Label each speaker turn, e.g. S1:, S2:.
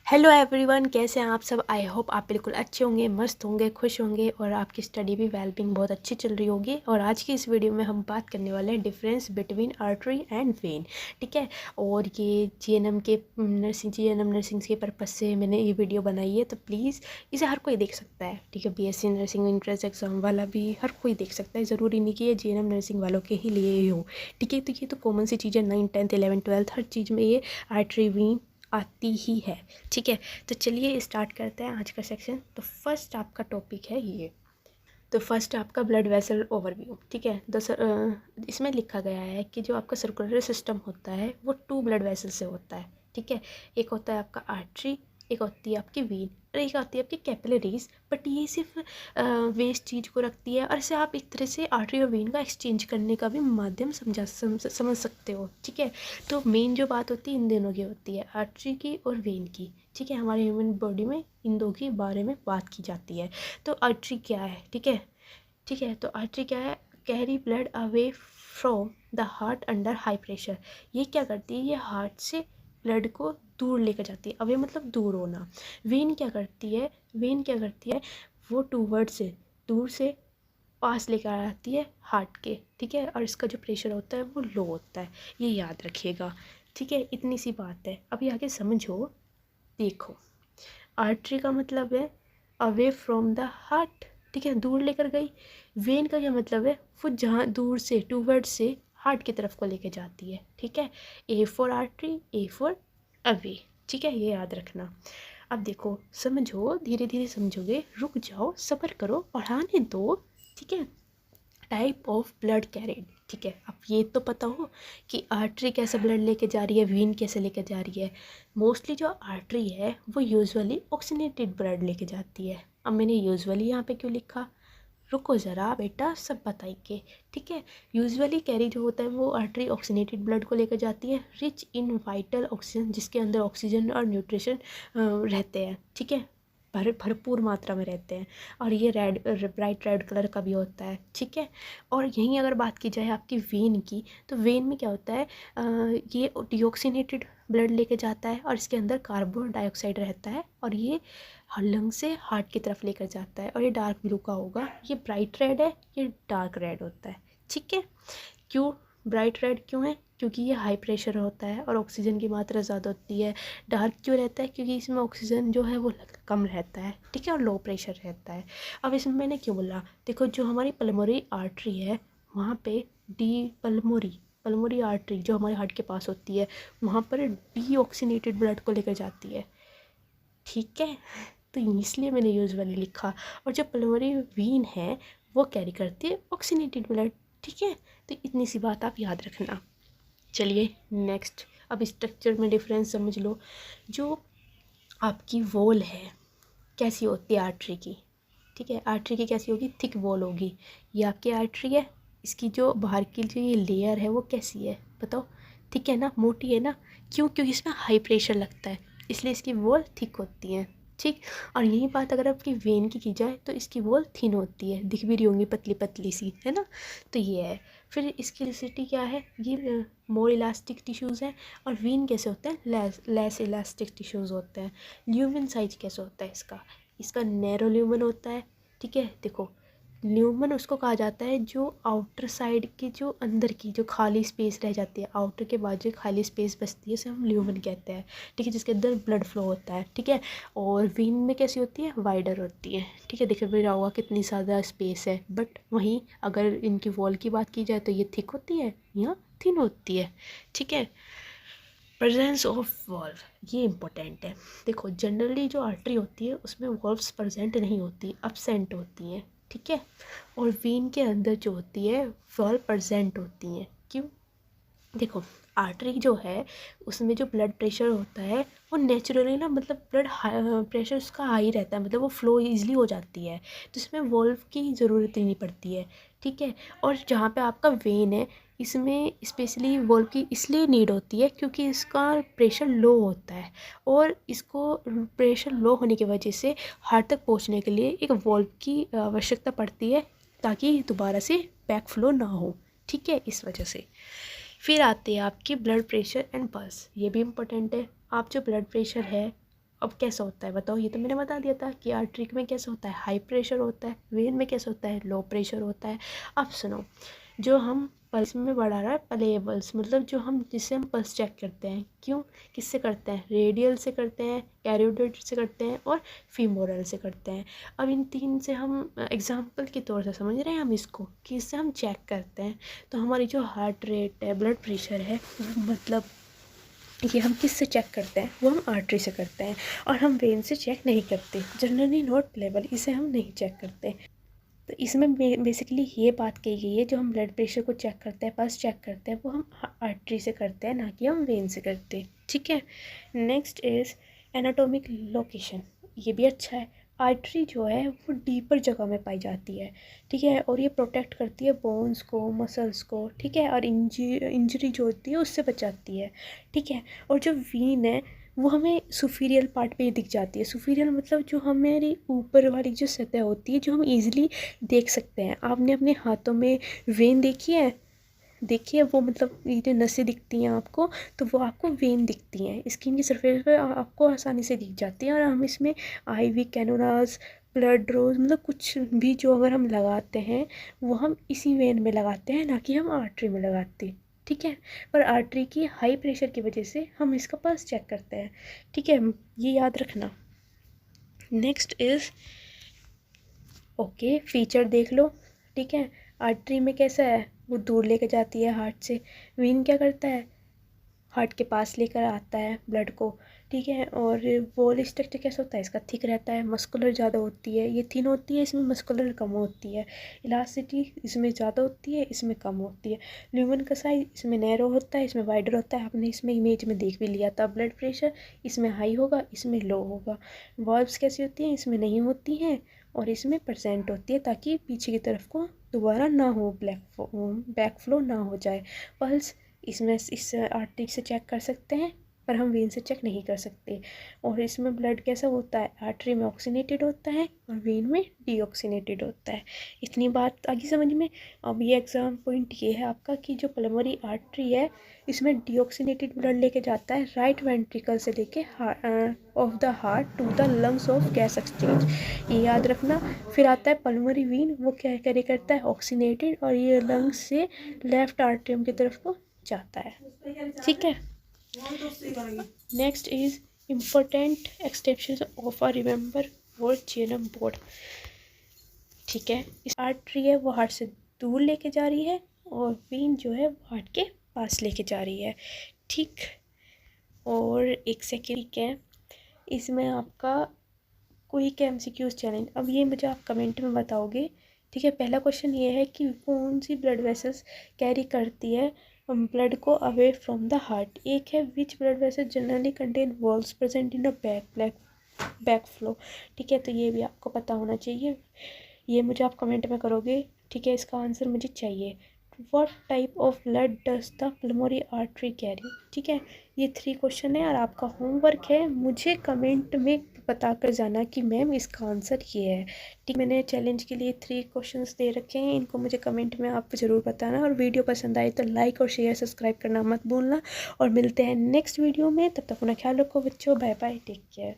S1: Hello everyone, कैसे हैं आप सब। आई होप आप बिल्कुल अच्छे होंगे, मस्त होंगे, खुश होंगे और आपकी स्टडी भी वेलबींग बहुत अच्छी चल रही होगी। और आज की इस वीडियो में हम बात करने वाले हैं difference between artery and when. ठीक है। और ये जीएनएम नर्सिंग के पर्पज़ से मैंने ये वीडियो बनाई है, तो प्लीज़ इसे हर कोई देख सकता है। ठीक है। बीएससी नर्सिंग इंट्रेंस एग्जाम वाला भी हर कोई देख सकता है, ज़रूरी नहीं कि ये जीएनएम नर्सिंग वालों के ही लिए ही हो। ठीक है। तो ये तो कॉमन सी चीज़ें 9th 10th 11th 12th हर चीज़ में ये आर्टरी वेन आती ही है। ठीक है। तो चलिए स्टार्ट करते हैं आज का सेक्शन। तो फर्स्ट आपका टॉपिक है ये। तो फर्स्ट आपका ब्लड वेसल ओवरव्यू। ठीक है। इसमें लिखा गया है कि जो आपका सर्कुलर सिस्टम होता है वो 2 ब्लड वेसल से होता है। ठीक है। एक होता है आपका आर्टरी, एक होती है आपकी वीन और एक आती है आपकी कैपिलरीज। बट ये सिर्फ वेस्ट चीज़ को रखती है और इसे आप एक तरह से आर्टरी और वेन का एक्सचेंज करने का भी माध्यम समझ सकते हो। ठीक है। तो मेन जो बात होती है इन दोनों की होती है, आर्टरी की और वेन की। ठीक है। हमारे ह्यूमन बॉडी में इन दो के बारे में बात की जाती है। तो आर्टरी क्या है? ठीक है। ठीक है। तो आर्टरी क्या है? Carry blood away from the heart under high pressure. ये क्या करती है? ये हार्ट से ब्लड को दूर लेकर जाती है। अवे मतलब दूर होना। वेन क्या करती है? वेन क्या करती है? वो टूवर्ड से दूर से पास लेकर आती है हार्ट के। ठीक है। और इसका जो प्रेशर होता है वो लो होता है, ये याद रखिएगा। ठीक है। इतनी सी बात है। अभी आगे समझो। देखो, आर्टरी का मतलब है अवे फ्रॉम द हार्ट। ठीक है। दूर लेकर गई। वेन का क्या मतलब है? वो जहाँ दूर से टूवर्ड से हार्ट की तरफ को लेके जाती है। ठीक है। A for artery, A for away. ठीक है। ये याद रखना। अब देखो, समझो, धीरे धीरे समझोगे, रुक जाओ, सब्र करो, पढ़ाने दो। ठीक है। Type of blood carried. ठीक है। अब ये तो पता हो कि आर्टरी कैसे ब्लड लेके जा रही है, वीन कैसे लेके जा रही है। मोस्टली जो आर्टरी है वो यूजुअली ऑक्सीनेटेड ब्लड लेके जाती है। अब मैंने यूजुअली यहाँ पे क्यों लिखा? रुको ज़रा बेटा, सब बताइए। ठीक है। यूजुअली कैरी जो होता है वो आर्टरी ऑक्सीनेटेड ब्लड को लेकर जाती है, रिच इन वाइटल ऑक्सीजन, जिसके अंदर ऑक्सीजन और न्यूट्रिशन रहते हैं। ठीक है। भरपूर मात्रा में रहते हैं। और ये ब्राइट रेड कलर का भी होता है। ठीक है। और यहीं अगर बात की जाए आपकी वेन की, तो वेन में क्या होता है? ये डिऑक्सीनेटेड ब्लड लेके जाता है और इसके अंदर कार्बन डाइऑक्साइड रहता है और ये लंग से हार्ट की तरफ लेकर जाता है। और ये डार्क ब्लू का होगा। ये ब्राइट रेड है, ये डार्क रेड होता है। ठीक है। क्यों ब्राइट रेड क्यों है? क्योंकि ये हाई प्रेशर होता है और ऑक्सीजन की मात्रा ज़्यादा होती है। डार्क क्यों रहता है? क्योंकि इसमें ऑक्सीजन जो है वो कम रहता है। ठीक है। और लो प्रेशर रहता है। अब इसमें मैंने क्यों बोला? देखो, जो हमारी पल्मोनरी आर्टरी है वहाँ पे पल्मोनरी आर्टरी जो हमारे हार्ट के पास होती है वहाँ पर डीऑक्सीनेटेड ब्लड को लेकर जाती है। ठीक है। तो इसलिए मैंने यूजुअली लिखा। और जो पल्मोनरी वीन है वो कैरी करती है ऑक्सीनेटेड ब्लड। ठीक है। तो इतनी सी बात आप याद रखना। चलिए नेक्स्ट। अब स्ट्रक्चर में डिफरेंस समझ लो। जो आपकी वॉल है कैसी होती है आर्टरी की? ठीक है। आर्टरी की कैसी होगी? थिक वॉल होगी। ये आपकी आर्टरी है, इसकी जो बाहर की जो ये लेयर है वो कैसी है बताओ? थिक है ना, मोटी है ना। क्यों? क्योंकि इसमें हाई प्रेशर लगता है, इसलिए इसकी वॉल थिक होती है। ठीक। और यही बात अगर आपकी वेन की जाए तो इसकी वॉल थिन होती है, दिख भी रही होंगी पतली पतली सी, है ना। तो ये है। फिर इसकी इलास्टिसिटी क्या है? ये मोर इलास्टिक टिश्यूज़ हैं। और वेन कैसे होते हैं? लेस इलास्टिक टिश्यूज़ होते हैं। ल्यूमेन साइज कैसे होता है इसका? इसका नैरो ल्यूमेन होता है। ठीक है। देखो, ल्यूमन उसको कहा जाता है जो आउटर साइड की, जो अंदर की जो खाली स्पेस रह जाती है, आउटर के बाद जो खाली स्पेस बचती है उसे हम ल्यूमन कहते हैं। ठीक है। जिसके अंदर ब्लड फ्लो होता है। ठीक है। और वीन में कैसी होती है? वाइडर होती है। ठीक है। देखो भी रहा होगा कितनी ज़्यादा स्पेस है। बट वहीं अगर इनकी वॉल की बात की जाए तो ये थिक होती है, यहाँ थिन होती है। ठीक है। प्रेजेंस ऑफ वॉल्व, ये इंपॉर्टेंट है। देखो, जनरली जो आर्टरी होती है उसमें वॉल्व्स प्रेजेंट नहीं होती, अब्सेंट होती हैं। ठीक है। और वेन के अंदर जो होती है वॉल्व प्रेजेंट होती हैं। क्यों? देखो, आर्टरी जो है उसमें जो ब्लड प्रेशर होता है वो नेचुरली ना, मतलब ब्लड प्रेशर उसका हाई रहता है, मतलब वो फ्लो ईजिली हो जाती है, तो इसमें वॉल्व की ज़रूरत ही नहीं पड़ती है। ठीक है। और जहाँ पे आपका वेन है इसमें स्पेशली वॉल्व की इसलिए नीड होती है क्योंकि इसका प्रेशर लो होता है और इसको प्रेशर लो होने की वजह से हार्ट तक पहुँचने के लिए एक वॉल्व की आवश्यकता पड़ती है ताकि दोबारा से बैक फ्लो ना हो। ठीक है। इस वजह से फिर आते हैं आपकी ब्लड प्रेशर एंड पल्स। ये भी इम्पोर्टेंट है। आप जो ब्लड प्रेशर है अब कैसा होता है बताओ, ये तो मैंने बता दिया था कि आर्टरी में कैसा होता है, हाई प्रेशर होता है, वेन में कैसा होता है, लो प्रेशर होता है। अब सुनो, जो हम पल्स में बढ़ा रहा है प्लेबल्स, मतलब जो हम जिससे हम पल्स चेक करते हैं, क्यों किससे करते हैं, रेडियल से करते हैं, कैरोटिड से करते हैं और फीमोरल से करते हैं। अब इन तीन से हम एग्जांपल के तौर से समझ रहे हैं हम इसको कि इससे हम चेक करते हैं। तो हमारी जो हार्ट रेट है, ब्लड प्रेशर है, मतलब ये हम किससे चेक करते हैं, वो हम आर्टरी से करते हैं और हम वेन से चेक नहीं करते, जनरली नॉट प्लेबल, इसे हम नहीं चेक करते। तो इसमें बेसिकली ये बात कही गई है, जो हम ब्लड प्रेशर को चेक करते हैं, पल्स चेक करते हैं, वो हम आर्टरी से करते हैं, ना कि हम वेन से करते हैं। ठीक है। नेक्स्ट इज़ एनाटॉमिक लोकेशन, ये भी अच्छा है। आर्टरी जो है वो डीपर जगह में पाई जाती है, ठीक है, और ये प्रोटेक्ट करती है बोन्स को, मसल्स को, ठीक है, और इंजरी जो होती है उससे बचाती है, ठीक है। और जो वीन है वो हमें सुपीरियर पार्ट पे ही दिख जाती है। सुपीरियर मतलब जो हमारी ऊपर वाली जो सतह होती है, जो हम इजीली देख सकते हैं। आपने अपने हाथों में वेन देखी है, देखिए वो मतलब ये जो नसें दिखती हैं आपको, तो वो आपको वेन दिखती हैं, स्किन की सरफेस पे आपको आसानी से दिख जाती हैं। और हम इसमें आईवी कैनोलास, ब्लड रोज, मतलब कुछ भी जो अगर हम लगाते हैं वो हम इसी वेन में लगाते हैं, ना कि हम आर्टरी में लगाते, ठीक है। पर आर्टरी की हाई प्रेशर की वजह से हम इसका पल्स चेक करते हैं, ठीक है, ये याद रखना। नेक्स्ट इज़ ओके, फीचर देख लो, ठीक है। आर्टरी में कैसा है, वो दूर लेके जाती है हार्ट से। वेन क्या करता है, हार्ट के पास लेकर आता है ब्लड को, ठीक है। और वॉल स्ट्रक्चर कैसा होता है, इसका थिक रहता है, मस्कुलर ज़्यादा होती है, ये थिन होती है, इसमें मस्कुलर कम होती है। इलास्टिसिटी इसमें ज़्यादा होती है, इसमें कम होती है। ल्यूमन का साइज इसमें नैरो होता है, इसमें वाइडर होता है। आपने इसमें इमेज में देख भी लिया था, ब्लड प्रेशर इसमें हाई होगा, इसमें लो होगा। वॉल्व्स कैसी होती हैं, इसमें नहीं होती हैं और इसमें परसेंट होती है, ताकि पीछे की तरफ को दोबारा ना हो, बैक फ्लो ना हो जाए। पल्स इसमें इस आर्टरी से चेक कर सकते हैं, पर हम वेन से चेक नहीं कर सकते। और इसमें ब्लड कैसा होता है, आर्टरी में ऑक्सीनेटेड होता है और वेन में डीऑक्सीनेटेड होता है। इतनी बात आगे समझ में। अब ये एग्जाम पॉइंट ये है आपका कि जो पल्मोनरी आर्टरी है, इसमें डीऑक्सीनेटेड ब्लड लेके जाता है राइट वेंट्रिकल से लेके of the heart to the lungs of gas exchange, ये याद रखना। फिर आता है पल्मोनरी वेन, वो क्या कैरी करता है, ऑक्सीनेटेड, और ये लंग्स से लेफ्ट आर्टरियम की तरफ को जाता है, ठीक है। Next is important extension of आ रिमेंबर और जेनम बोर्ड, ठीक है। इस आर्टरी है वो हार्ट से दूर लेके जा रही है और वेन जो है वो हार्ट के पास लेके जा रही है, ठीक। और एक सेकेंड, ठीक है, इसमें आपका कोई MCQs चैलेंज, अब ये मुझे आप कमेंट में बताओगे, ठीक है। पहला क्वेश्चन ये है कि कौन सी ब्लड वेसल्स कैरी करती है ब्लड को अवे फ्रॉम द हार्ट। एक है which blood vessel generally contain valves present in a back flow, ठीक है। तो ये भी आपको पता होना चाहिए, ये मुझे आप कमेंट में करोगे, ठीक है। इसका आंसर मुझे चाहिए। What type of blood does the pulmonary artery carry, ठीक है। ये 3 क्वेश्चन है और आपका होमवर्क है मुझे कमेंट में बता कर जाना कि मैम इसका आंसर ये है, ठीक। मैंने चैलेंज के लिए 3 क्वेश्चंस दे रखे हैं, इनको मुझे कमेंट में आप ज़रूर बताना। और वीडियो पसंद आए तो लाइक और शेयर सब्सक्राइब करना मत भूलना। और मिलते हैं नेक्स्ट वीडियो में, तब तक अपना ख्याल रखो बच्चों, बाय बाय, टेक केयर।